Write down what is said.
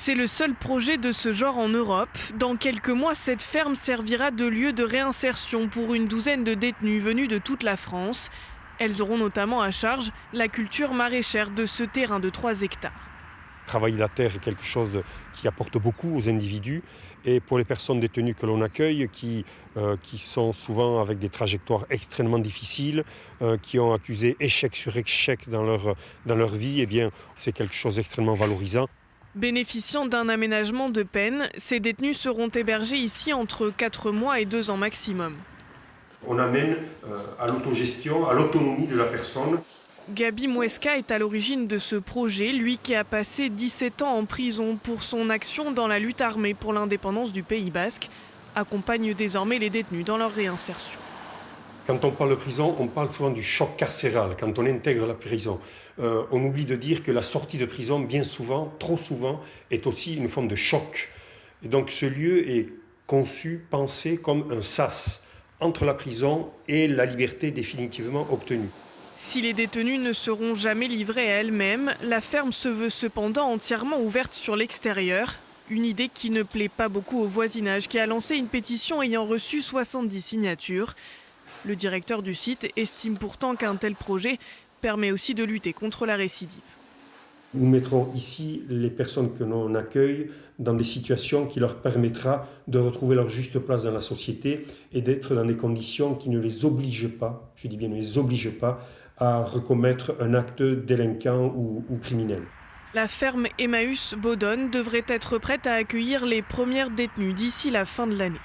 C'est le seul projet de ce genre en Europe. Dans quelques mois, cette ferme servira de lieu de réinsertion pour une douzaine de détenus venus de toute la France. Elles auront notamment à charge la culture maraîchère de ce terrain de 3 hectares. Travailler la terre est quelque chose qui apporte beaucoup aux individus et pour les personnes détenues que l'on accueille, qui sont souvent avec des trajectoires extrêmement difficiles, qui ont accusé échec sur échec dans leur vie, eh bien, c'est quelque chose d'extrêmement valorisant. Bénéficiant d'un aménagement de peine, ces détenus seront hébergés ici entre 4 mois et 2 ans maximum. On amène à l'autogestion, à l'autonomie de la personne. Gabi Mouesca est à l'origine de ce projet, lui qui a passé 17 ans en prison pour son action dans la lutte armée pour l'indépendance du Pays Basque, accompagne désormais les détenus dans leur réinsertion. Quand on parle de prison, on parle souvent du choc carcéral. Quand on intègre la prison, on oublie de dire que la sortie de prison, bien souvent, trop souvent, est aussi une forme de choc. Et donc ce lieu est conçu, pensé comme un sas entre la prison et la liberté définitivement obtenue. Si les détenus ne seront jamais livrés à elles-mêmes, la ferme se veut cependant entièrement ouverte sur l'extérieur. Une idée qui ne plaît pas beaucoup au voisinage qui a lancé une pétition ayant reçu 70 signatures. Le directeur du site estime pourtant qu'un tel projet permet aussi de lutter contre la récidive. Nous mettrons ici les personnes que l'on accueille dans des situations qui leur permettra de retrouver leur juste place dans la société et d'être dans des conditions qui ne les obligent pas, je dis bien ne les obligent pas, à recommettre un acte délinquant ou criminel. La ferme Emmaüs Bodonne devrait être prête à accueillir les premières détenues d'ici la fin de l'année.